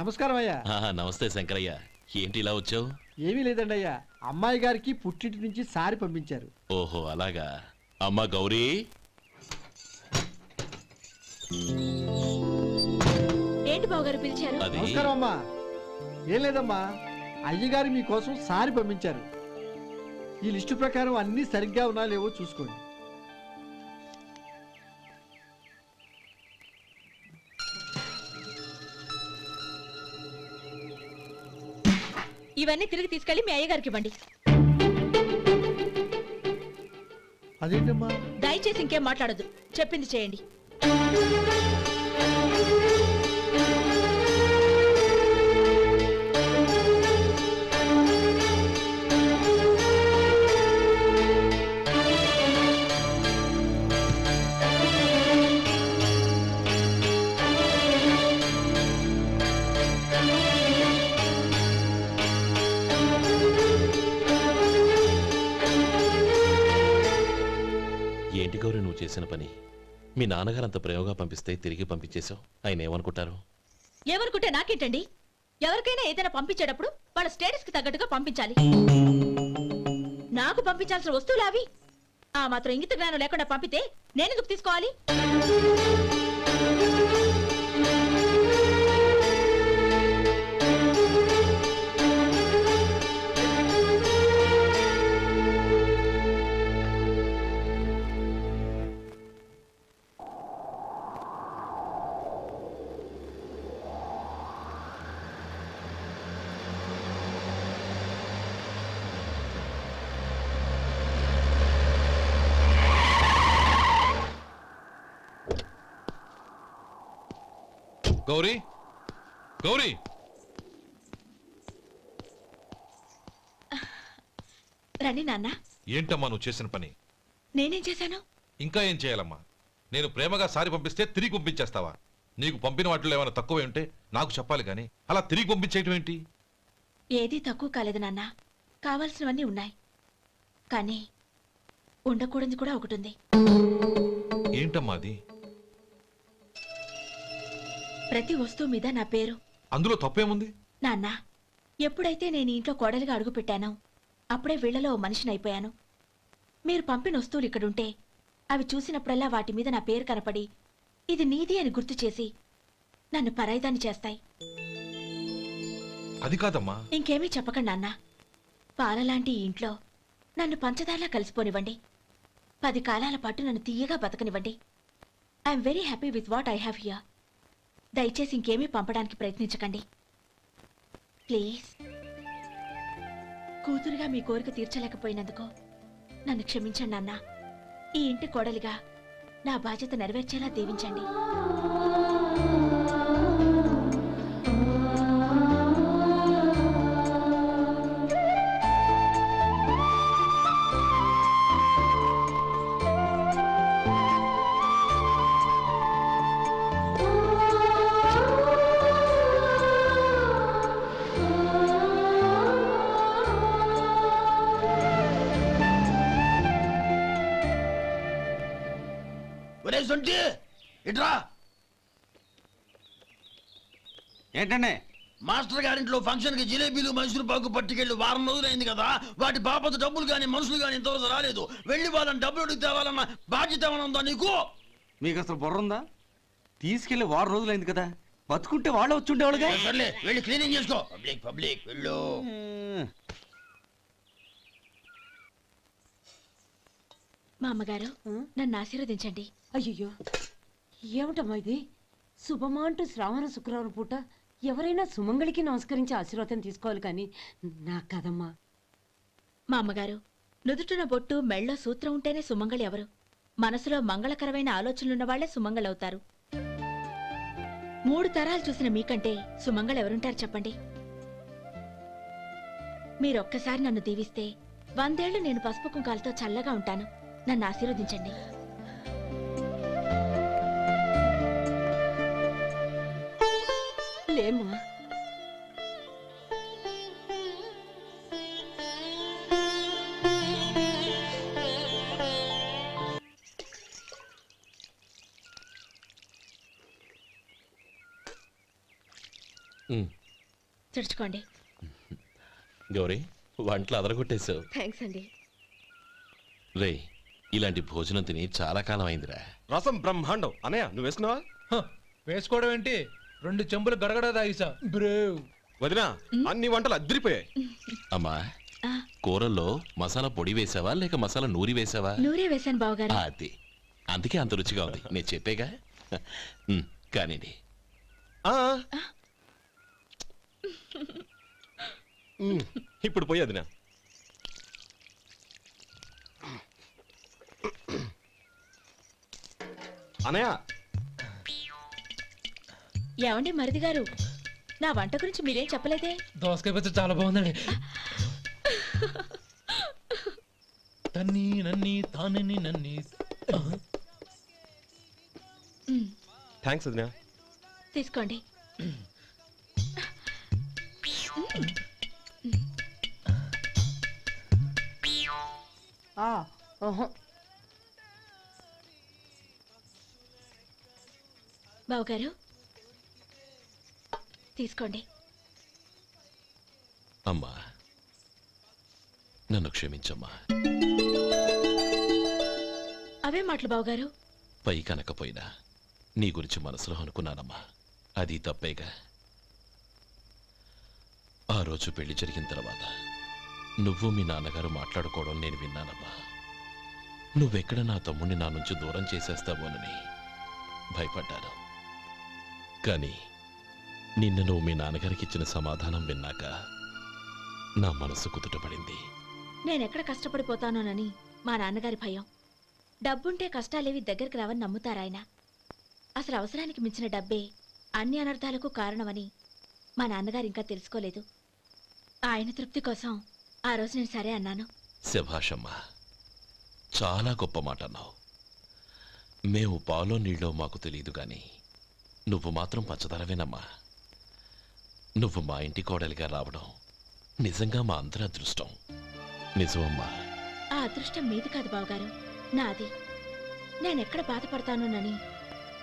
నమస్కారం అయ్యా. నమస్తే శంకరయ్య, ఏంటి ఇలా వచ్చావు? ఏమీ లేదండి అయ్యా, అమ్మాయి గారికి పుట్టింటి నుంచి సారి పంపించారు. ఓహో అలాగా. అమ్మా గౌరీ. ఏంటి బావగారు పిలిచారు? నమస్కారం అమ్మా. ఏం లేదమ్మా, అయ్యగారు మీకోసం సారి పంపించారు. ఈ లిస్టు ప్రకారం అన్ని సరిగ్గా ఉన్నా లేవో చూసుకోండి. ఇవన్నీ తిరిగి తీసుకెళ్లి మీ అయ్యగారికి ఇవ్వండి. అదేంటమ్మా? దయచేసి ఇంకేం మాట్లాడదు, చెప్పింది చేయండి. ఏంటి గౌరీ నువ్వు చేసిన పని? మీ నాన్నగారు అంత ప్రేమగా పంపిస్తే తిరిగి పంపించేశావు. ఆయన ఏమనుకుంటారు? ఏమనుకుంటే నాకేంటండి? ఎవరికైనా ఏదైనా పంపించేటప్పుడు వాళ్ళ స్టేటస్ కి తగ్గట్టుగా పంపించాలి. నాకు పంపించాల్సిన వస్తువులు అవి. ఆ మాత్రం ఇంగిత జ్ఞానం లేకుండా పంపితే నేనెందుకు తీసుకోవాలి? గౌరీ, గౌరీ, రండి నాన్న. ఏంటమ్మా నువ్వు చేసిన పని? నేనేం చేశాను? ఇంకా ఏం చేయాలమ్మా? నేను ప్రేమగా సారి పంపిస్తే తిరిగి పంపించేస్తావా? నీకు పంపిన వాటిలో ఏమైనా తక్కువ ఉంటే నాకు చెప్పాలి కానీ అలా తిరిగి పంపించేయటం ఏంటి? ఏదీ తక్కువ కాలేదు నాన్న, కావాల్సినవన్నీ ఉన్నాయి. కానీ ఉండకూడదు కూడా ఒకటి ఉంది. ఏంటమ్మా అది? ప్రతి వస్తువు మీద నా పేరు. అందులో తప్పేముంది? నాన్న, ఎప్పుడైతే నేను ఇంట్లో కోడలిగా అడుగు పెట్టానో అప్పుడే వీళ్లలో మనిషిని అయిపోయాను. మీరు పంపిన వస్తువులు ఇక్కడుంటే అవి చూసినప్పుడల్లా వాటి మీద నా పేరు కనపడి ఇది నీది అని గుర్తు చేసి నన్ను పరాయిదాన్ని చేస్తాయి. అది కాదమ్మా. ఇంకేమీ చెప్పకండి నాన్న. పాలలాంటి ఈ ఇంట్లో నన్ను పంచదారలా కలిసిపోనివ్వండి. 10 కాలాల పాటు నన్ను తీయగా బతకనివ్వండి. I'm very happy with what I have here. దయచేసి ఇంకేమీ పంపడానికి ప్రయత్నించకండి ప్లీజ్. కూతురుగా మీ కోరిక తీర్చలేకపోయినందుకు నన్ను క్షమించండి నాన్న. ఈ ఇంటి కోడలిగా నా బాధ్యత నెరవేర్చేలా దీవించండి. ఏంటండి? మాస్టర్ గారింట్లో ఫంక్షన్ కి జిలేబీలు మైసూరు పాకు పట్టుకెళ్ళి వారం రోజులైంది కదా. వాటి బాపత డబ్బులు కానీ మనుషులు కానీ ఇంతవరకు రాలేదు. వెళ్ళి వాళ్ళని డబ్బులు అడిగి తేవాలన్న బాధ్యత ఏమైనా ఉందా నీకు? మీకు అసలు బుర్ర ఉందా? తీసుకెళ్లి వారం రోజులైంది కదా, బతుకుంటే వాళ్ళు వచ్చి ఉండేవాళ్ళుగా. సర్లే వెళ్ళి క్లీనింగ్ చేసుకో. పబ్లిక్ వెళ్ళు. మా అమ్మగారు నన్ను ఆశీర్వదించండి. అయ్యో ఏమిటమ్మా ఇది? శుభమా అంటూ శ్రావణ శుక్రవారం పూట ఎవరైనా సుమంగళికి నమస్కరించి ఆశీర్వాదం తీసుకోవాలి కానీ నాకు కదమ్మా. మా అమ్మగారు, నుదుటిన బొట్టు మెళ్ళో సూత్రం ఉంటేనే సుమంగళి ఎవరు? మనసులో మంగళకరమైన ఆలోచనలున్న వాళ్లే సుమంగళవుతారు. 3 తరాలు చూసిన మీకంటే సుమంగళ ఎవరుంటారు చెప్పండి? మీరొక్కసారి నన్ను దీవిస్తే 100 ఏళ్లు నేను పసుపు కుంకాలతో చల్లగా ఉంటాను. నన్ను ఆశీర్వదించండి. లేమ్మా. తుడుచుకోండి. గౌరీ వంటలు అదరగొట్టేశావు. థ్యాంక్స్ అండి. రే ఇలాంటి భోజనం తిని చాలా కాలం అయిందిరా. రసం బ్రహ్మాండం. అనయ్య నువ్వు వేసుకున్నావా? వేసుకోవడం ఏంటి, 2 చెంబులు గడగడ తాగిసా. బ్రేవ్ వదినా అన్ని వంటలు అద్దరిపోయాయి. అమ్మా కూరల్లో మసాలా పొడి వేసావా లేక మసాలా నూరి వేసావా? నూరే వేశాను బావగారు. అది అందుకే అంత రుచిగా ఉంది. నేను చెప్పేగా. కానివ్వండి. ఇప్పుడు పోయి వదినా. అనయ్య ఏమండి మరిది గారు, నా వంట గురించి మీరేం చెప్పలేదే? దోసకాయ పచ్చడి చాలా బాగుందండి. తన్ని నన్ని తానని నన్ని. థ్యాంక్స్ వదినా. తీసుకోండి. బావగారు తీసుకోండి. అమ్మా నన్ను క్షమించమ్మా. అవే మాటలు బావగారు. పై కనకపోయినా నీ గురించి మనసులో అనుకున్నానమ్మా. అది తప్పేగా. ఆ రోజు పెళ్లి జరిగిన తర్వాత నువ్వు మీ నాన్నగారు మాట్లాడుకోవడం నేను విన్నానమ్మా. నువ్వెక్కడ నా తమ్ముడిని నా నుంచి దూరం చేసేస్తావోనని భయపడ్డాను. కానీ నిన్న నువ్వు మీ నాన్నగారికి ఇచ్చిన సమాధానం విన్నాక నా మనసు కుదుటపడింది. నేనెక్కడ కష్టపడిపోతానోనని మా నాన్నగారి భయం. డబ్బుంటే కష్టాలేవి దగ్గరికి రావని నమ్ముతారాయన. అసలు అవసరానికి మించిన డబ్బే అన్ని అనర్థాలకు కారణమని మా నాన్నగారు ఇంకా తెలుసుకోలేదు. ఆయన తృప్తి కోసం ఆ రోజు నేను సరే అన్నాను. శభాషమ్మా, చాలా గొప్ప మాట అన్నావు. మేము పాలో నీళ్ళో మాకు తెలియదు గాని నువ్వు మాత్రం పచ్చదరవేనమ్మా. నువ్వు మా ఇంటి కోడలిగా రావడం నిజంగా మా అందరి అదృష్టం. నిజమమ్మా. ఆ అదృష్టం మీది కాదు బావగారు, నాది. నేనెక్కడ బాధపడతానోనని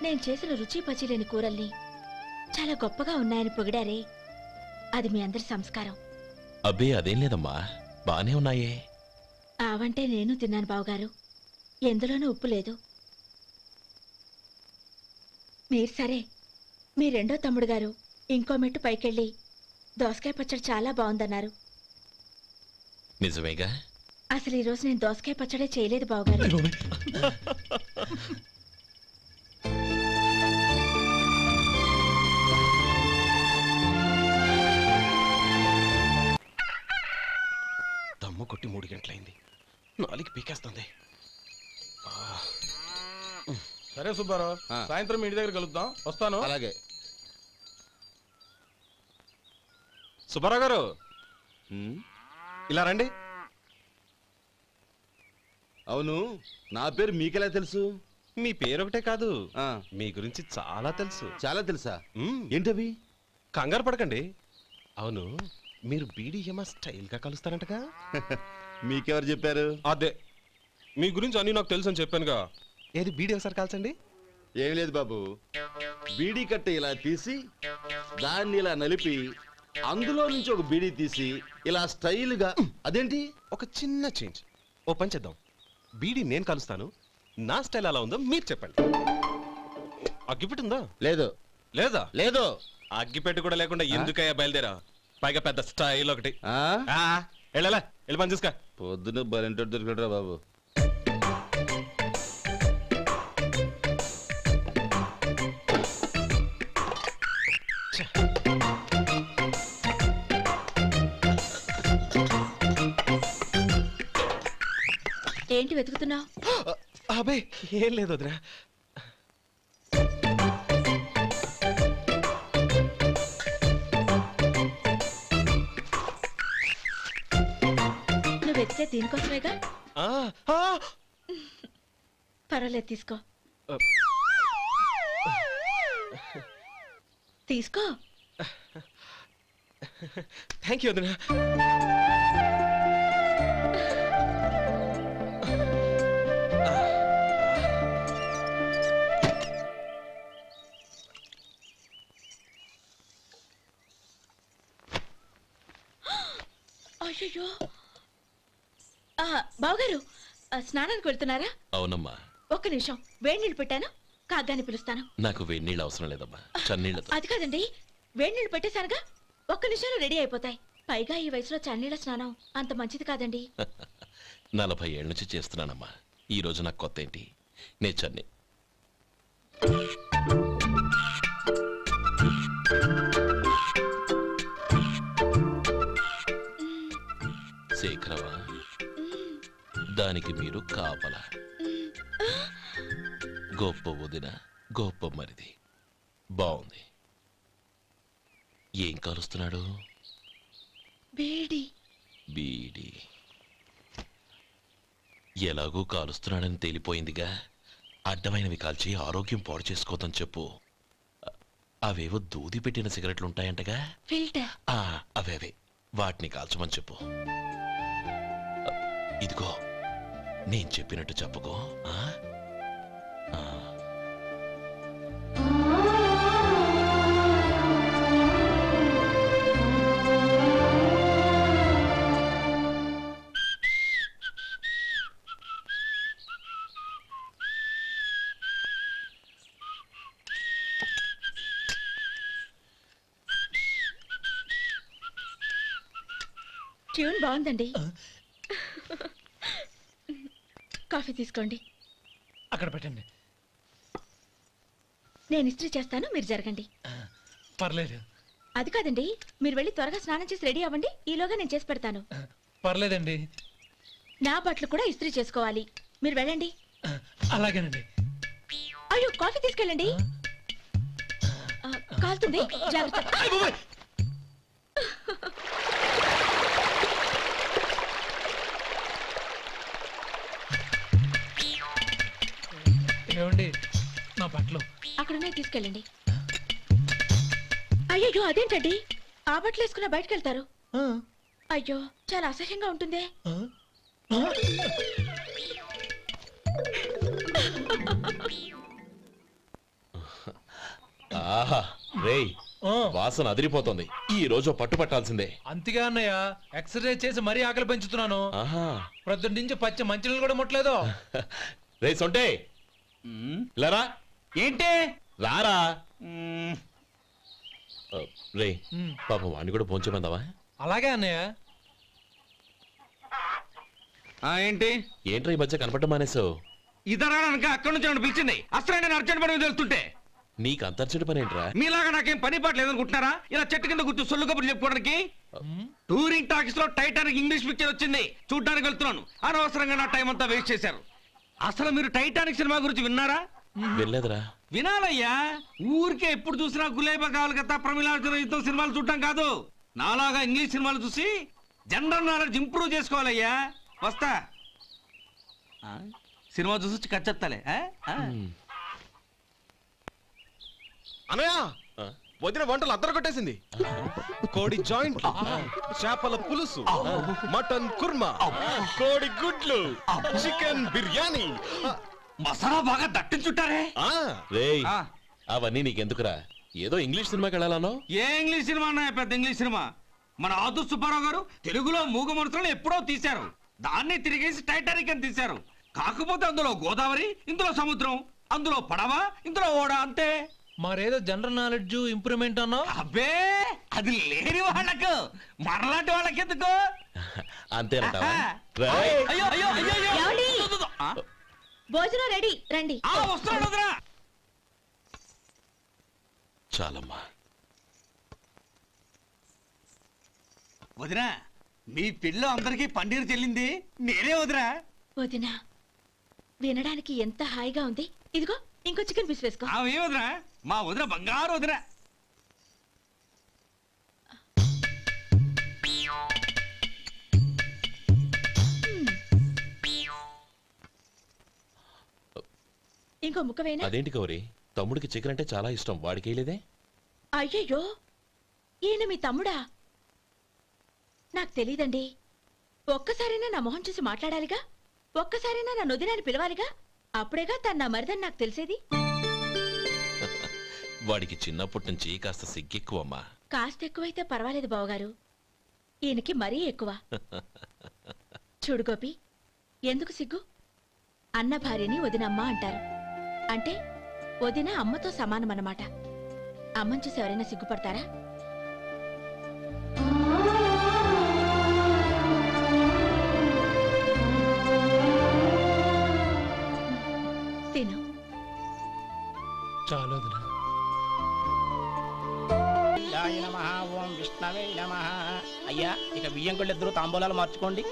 నేను చేసిన రుచి పచిలేని కూరల్ని చాలా గొప్పగా ఉన్నాయని పొగిడారే, అది మీ అందరి సంస్కారం. అబ్బే అదేం లేదమ్మా, బానే ఉన్నాయే. ఆవంటే నేను తిన్నాను బావగారు, ఎందులోనూ ఉప్పు లేదు. మీరు సరే, మీ రెండో తమ్ముడు గారు ఇంకో మెట్టు పైకెళ్ళి దోసకాయ పచ్చడి చాలా బాగుందన్నారు. నిజమేగా? అసలు ఈరోజు నేను దోసకాయ పచ్చడే చేయలేదు బావగారు. దమ్ము కొట్టి 3 గంటలైంది. 4కి పీకేస్తుంది. సరే సుబ్బారావు, సాయంత్రం మీ ఇంటి దగ్గర కలుద్దాం. వస్తాను. అలాగే. సుబ్బారావు గారు ఇలా రండి. అవును, నా పేరు మీకెలా తెలుసు? మీ పేరు ఒకటే కాదు, మీ గురించి చాలా తెలుసు. చాలా తెలుసా? ఏంటవి? కంగారు పడకండి. అవును, మీరు బీడీఎంఆ స్టైల్గా కలుస్తారంటగా? మీకెవరు చెప్పారు? అదే మీ గురించి అన్ని నాకు తెలుసు అని చెప్పానుగా. ఏది బీడీ ఒకసారి కాల్చండి. ఏం లేదు బాబు, బీడీ కట్ట ఇలా తీసి దాన్ని ఇలా నలిపి అందులో నుంచి ఒక బీడీ తీసి ఇలా స్టైల్గా. అదేంటి? ఒక చిన్న చేంజ్. ఓ పని చేద్దాం, బీడీ నేను కలుస్తాను, నా స్టైల్ అలా ఉందో మీరు చెప్పండి. అగ్గిపెట్టి ఉందా? లేదు. లేదా? లేదు. అగ్గిపెట్టి కూడా లేకుండా ఎందుకయ్యా బయలుదేరా? పైగా పెద్ద స్టైల్ ఒకటి. వెళ్ళాలా, వెళ్ళి పని చూసుకో. పొద్దున బరింటో దొరికడరా బాబు. ఏంటి వెతుకుతున్నావు? అబే ఏం లేదు వదినా. నువ్వు వెతికే దీనికోసమేగా. పర్వాలేదు, తీసుకో. తీసుకో. థ్యాంక్ యూ వదినా. అయ్యో బావగారు స్నానానికి వెళ్తున్నారా? అవునమ్మా. ఒక్క నిమిషం, వేడి నీళ్ళు పెట్టాను, కాగ్గాని పిలుస్తాను. నాకు వేడి నీళ్ళు అవసరం లేదమ్మా, చన్నీళ్ళతో. అది కాదండి, వేడి నీళ్ళు పెట్టేశానుగా, ఒక్క నిమిషంలో రెడీ అయిపోతాయి. పైగా ఈ వయసులో చన్నీళ్ళ స్నానం అంత మంచిది కాదండి. 40 ఏళ్ళ నుంచి చేస్తున్నానమ్మా. ఈ రోజు నాకు కొత్త ఏంటి? నే చన్నీ. శేఖరవా, దానికి మీరు కాపల. గొప్ప వదిన, గొప్ప మరిది. బాగుంది. ఏం కాలుస్తున్నాడు? బీడి. బీడి ఎలాగూ కాలుస్తున్నాడని తేలిపోయిందిగా. అడ్డమైనవి కాల్చి ఆరోగ్యం పాడు చేసుకోదని చెప్పు. అవేవో దూది పెట్టిన సిగరెట్లు ఉంటాయంటగా, ఫిల్టర్. అవే వాటిని కాల్చమని చెప్పు. ఇదిగో నేను చెప్పినట్టు చెప్పుకో. ట్యూన్ బాగుందండి. కాఫీ తీసుకోండి. అక్కడ పెట్టండి. నేను ఇస్త్రీ చేస్తాను, మీరు జరగండి. పర్లేదు. అది కాదండి, మీరు వెళ్ళి త్వరగా స్నానం చేసి రెడీ అవ్వండి, ఈలోగా నేను చేసి పెడతాను. పర్లేదండి. నా బట్టలు కూడా ఇస్త్రీ చేసుకోవాలి, మీరు వెళ్ళండి. అలాగేనండి. అయ్యో, కాఫీ తీసుకెళ్ళండి. కాలుతుంది, జాగ్రత్త. ఏమండి, నా బట్టలు అక్కడనే తీసుకెళ్ళండి. అయ్యో, అదేంటండి, ఆ బట్టలు వేసుకున్న బయటకు వెళ్తారు? అయ్యో, చాలా అసహ్యంగా ఉంటుందే. ఆహా రేయ్, వాసన అదిరిపోతుంది. ఈ రోజు పట్టుపట్టాల్సిందే. అంతగా అన్నయ్య, ఎక్సర్సైజ్ చేసి మరీ ఆకలి పెంచుతున్నాను. ప్రొద్దున నుంచి పచ్చి మంచినీళ్ళు కూడా ముట్టలేదు. రే సొంటే, లరా. ఏంటి? రారా. రే పాపం వాడిని కూడా పోంచమందావా? అలాగే అన్నయ్య. ఏంటి ఏంట్రా ఈ మధ్య కనపడటం మానేసావు? ఇద్దరు అక్కడి నుంచి నన్ను పిలిచింది. అసలు నేను అర్జెంట్ పని తెలుస్తుంటే నీకు అంతర్చడి పని ఏంట్రా? మీలాగా నాకేం పని పాట లేదనుకుంటున్నారా? ఇలా చెట్టు కింద కూర్చో సొల్లు కబుర్లు చెప్పుకోవడానికి. టూరింగ్ టాకీస్ లో టైటానిక్ ఇంగ్లీష్ పిక్చర్ వచ్చింది, చూడ్డానికి వెళ్తున్నాను. అనవసరంగా నా టైం అంతా వేస్ట్ చేశారు. అసలు మీరు టైటానిక్ సినిమా గురించి విన్నారా? వెళ్ళలేదురా. వినాలయ్యా. ఊరికే ఎప్పుడు చూసినా గులేబా కావాలి కదా, ప్రమిళార్జున యుద్ధం సినిమాలు చూడటం కాదు. నాలాగా ఇంగ్లీష్ సినిమాలు చూసి జనరల్ నాలెడ్జ్ ఇంప్రూవ్ చేసుకోవాలయ్యా. వస్తా. సినిమా చూసి కచ్చెత్తాలే. అనయా, వదిన వంటలు అద్దరు కొట్టేసింది. కోడి జాయింట్, చేపల పులుసు, మటన్ కుర్మా, కోడి గుడ్లు, చికెన్ బిర్యానీ, మసాలా బాగా దట్టించుంటారే. రేయ్, అవన్నీ నీకెందుకురా? ఏదో ఇంగ్లీష్ సినిమాకి వెళ్ళాలనో. ఏ ఇంగ్లీష్ సినిమా అన్నా? పెద్ద ఇంగ్లీష్ సినిమా. మన ఆదు సుబ్బారావు గారు తెలుగులో మూగమరుతులను ఎప్పుడో తీశారు. దాన్ని తిరిగేసి టైటానిక్ అని తీశారు. కాకపోతే అందులో గోదావరి, ఇందులో సముద్రం, అందులో పడవ, ఇందులో ఓడ, అంతే. మరేదో జనరల్ నాలెడ్జ్ ఇంప్రూవ్మెంట్ అన్నా? అబ్బే, అది లేని వాళ్ళకు, మరలాంటి వాళ్ళకి ఎందుకు? అంతేనంటావా? భోజనం రెడీ, రండి. వస్తున్నాడు వదినా. చాలమ్మా. వదినా, మీ పిల్ల అందరికీ పన్నీరు చెల్లింది నేనే వదినా. వదినా, వినడానికి ఎంత హాయిగా ఉంది. ఇదిగో ఇంకో చికెన్ పీస్ వేసుకో. ఏ వదినా, మా వదిన బంగారు వదినా. ఇంకో ముక్క వేయనా? అదేంటి గౌరీ, తమ్ముడికి చికెన్ అంటే చాలా ఇష్టం, వాడికి వేయలేదే? అయ్యయ్యో, ఈయన మీ తమ్ముడా? నాకు తెలీదండి. ఒక్కసారైనా నా మొహం చూసి మాట్లాడాలిగా, ఒక్కసారైనా నా నొదినాన్ని పిలవాలిగా, అప్పుడేగా తన నా మరిదని నాకు తెలిసేది. వాడికి చిన్నప్పటి నుంచి కాస్త సిగ్గెక్కువమ్మా. కాస్త ఎక్కువైతే పర్వాలేదు బావగారు. ఈయనకి మరీ ఎక్కువ. చూడు గోపి, ఎందుకు సిగ్గు? అన్న భార్యని వదినమ్మ అంటారు. అంటే వదిన అమ్మతో సమానమన్నమాట. అమ్మని చూసి ఎవరైనా సిగ్గుపడతారా? తిను. చాలు వదినా. ఓం విష్ణవే నమః. అయ్యా, ఇక బియ్యం కొళ్ళు ఇద్దరు తాంబూలాలు మార్చుకోండి.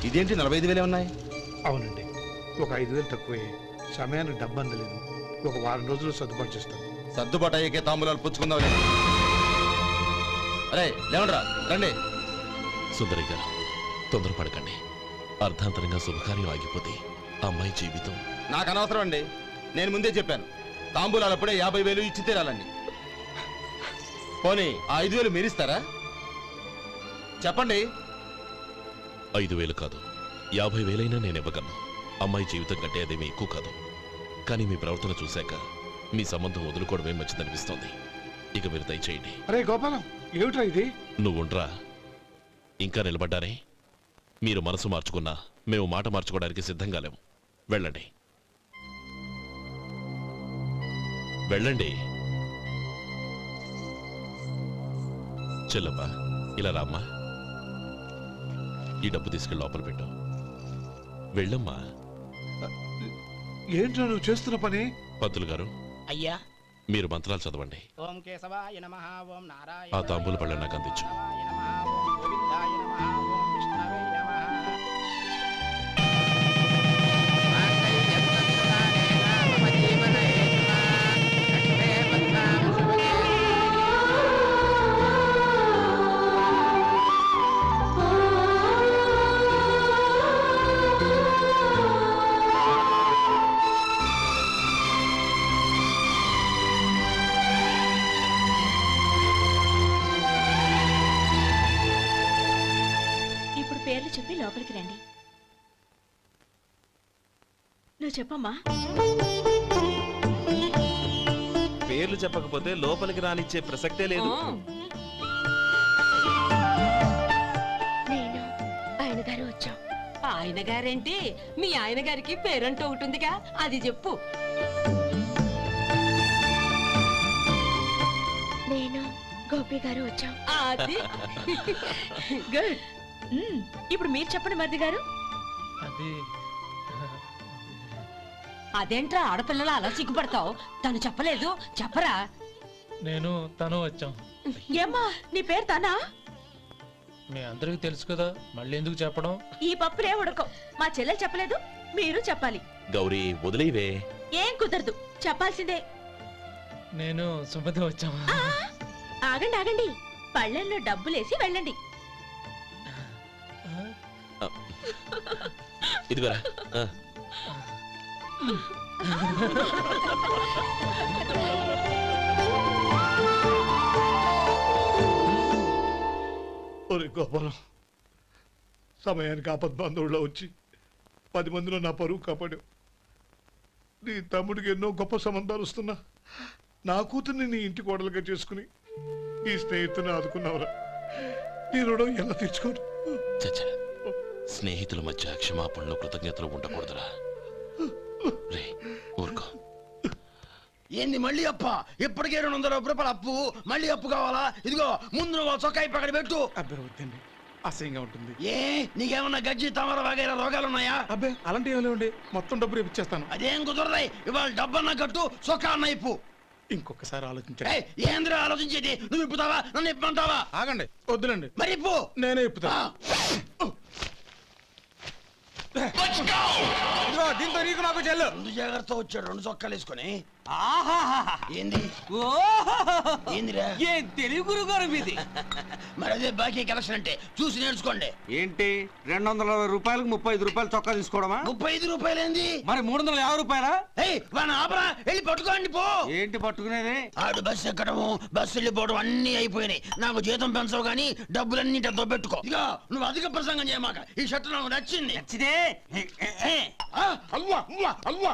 ఇదేంటి 45,000 ఉన్నాయి? అవునండి, ఒక 5,000 తక్కువే. సమయానికి డబ్బు అందలేదు. ఒక వారం రోజులు సర్దుబాటు చేస్తాను. సర్దుబాటు అయ్యే తాంబూలాలు పుచ్చుకుందాం. అరే లేవండ్రా, రండి. సుందరి గారు, తొందరపడకండి. అర్ధాంతరంగా శుభకార్యం ఆగిపోతే అమ్మాయి జీవితం. నాకు అనవసరం అండి. నేను ముందే చెప్పాను, తాంబూలాలప్పుడే 50,000 ఇచ్చి తీరాలండి. పోనీ ఆ 5,000 మీరిస్తారా? చెప్పండి. 5,000 కాదు, 50,000 నేను ఇవ్వగలను. అమ్మాయి జీవితం కంటే అదేమీ ఎక్కువ కాదు. కానీ మీ ప్రవర్తన చూశాక మీ సంబంధం వదులుకోవడమే మంచిదనిపిస్తోంది. ఇక మీరు దయచేయండి. అరే గోపాలం, ఏమిట్రా ఇది? నువ్వుండ్రా. ఇంకా నిలబడ్డారే? మీరు మనసు మార్చుకున్నా మేము మాట మార్చుకోవడానికి సిద్ధంగా లేము. వెళ్ళండి, వెళ్ళండి. చెల్లమ్మా, ఇలా రామ్మా. ఈ డబ్బు తీసుకెళ్ళి లోపల పెట్టు. వెళ్ళమ్మా. ఏంట్రా నువ్వు చేస్తున్న పని? పంతులు గారు, అయ్యా, మీరు మంత్రాలు చదవండి. ఓం కేశవాయ నమః. ఓం నారాయణ. ఆ తాంబూల పళ్ళ నాకు అందించు. ఓం గోవిందాయ నమః. ఓం విష్ణవే నమః. పేర్లు చెప్పి లోపలికి రండి. నువ్వు చెప్పమ్మా. పేర్లు చెప్పకపోతే లోపలికి రానిచ్చే ప్రసక్తే లేదు. నేను ఆయన గారు వచ్చాం. ఆయన గారేంటి? మీ ఆయన గారికి పేరంటూ ఒకటిగా, అది చెప్పు. నేను గోపి గారు వచ్చాం. అది గుడ్. ఇప్పుడు మీరు చెప్పండి మరిది గారు. అదేంట్రా ఆడపిల్లలు అలా సిగ్గుపడతావు? తను చెప్పలేదు, చెప్పరా? నేను తను వచ్చాం. ఏమ్మా, నీ పేరు తనా? మీ అందరికి తెలుసు కదా, మళ్ళీ ఎందుకు చెప్పడం? ఈ పప్పులే ఉడకం. మా చెల్లెలు చెప్పలేదు, మీరు చెప్పాలి. గౌరీ, వదిలేవే. ఏం కుదరదు, చెప్పాల్సిందే. నేను సుమతి వచ్చాం. ఆగండి ఆగండి, పళ్ళెల్లో డబ్బులేసి వెళ్ళండి. ఇదిగోరా. ఒరే గోపాలం, సమయానికి ఆపద్బాంధవుల్లో వచ్చి 10 మందిలో నా పరువు కాపాడావు. నీ తమ్ముడికి ఎన్నో గొప్ప సంబంధాలు వస్తున్నా నా కూతుర్ని నీ ఇంటి కోడలుగా చేసుకుని ఈ స్నేహితుని ఆదుకున్నావురా. నీ రుణం ఎలా తీర్చుకోరు? స్నేహితుల మధ్య క్షమాపణలు, కృతజ్ఞతలు ఉండకూడదురా. రే ఊరుకో. ఏంది మళ్ళీ అప్ప? ఇప్పటికే 200 రూపాయలు అప్పు, మళ్ళీ అప్పు కావాలా? ఇదిగో ముందు నువ్వు చొక్కాయి పక్కన పెట్టు. అబ్బే వద్దండి, అసహ్యంగా ఉంటుంది. ఏ నీకేమన్నా గజ్జి తమర వగైరా రోగాలున్నాయా? అబ్బే అలాంటి ఏమి లేవండి, మొత్తం డబ్బు రేపు ఇచ్చేస్తాను. అదేం కుదరదాయి. ఇవాళ డబ్బన్నా కట్టు, చొక్కా అన్న ఇప్పు. ఇంకొకసారి ఆలోచించండి. ఏంద్రా ఆలోచించేది? నువ్వు ఇప్పుతావా, నన్ను ఇప్పమంటావా? ఆగండి, వద్దులండి. మరి ఇప్పు. నేనే ఇప్పుతా. దీంతో నీకు నాకు చెల్లు. ముందు జాగ్రత్త వచ్చాడు 2 చొక్కాలు వేసుకొని. ఏంది ఏందిరా? ఏం తెలుగు గురుగారు మీది? మరి అదే బాకీ కలెక్షన్ అంటే చూసి నేర్చుకోండి. ఏంటి 220 రూపాయలకు 35 రూపాయలు చొక్కా తీసుకోవడమా? 35 రూపాయలు ఏంది? మరి 350 రూపాయలా? వాడిని ఆపరా, వెళ్ళి పట్టుకోండి పో. ఏంటి పట్టుకునేది? ఆడు బస్సు ఎక్కడము, బస్సు వెళ్ళిపోవడం అన్ని అయిపోయినాయి. నాకు జీతం పెంచవు గానీ డబ్బులన్నీ దొబ్బెట్టుకో. ఇక నువ్వు అధిక ప్రసంగం చేయమాక. ఈ షర్ట్ నాకు నచ్చింది. నచ్చితే అల్వా అల్వా అల్వా.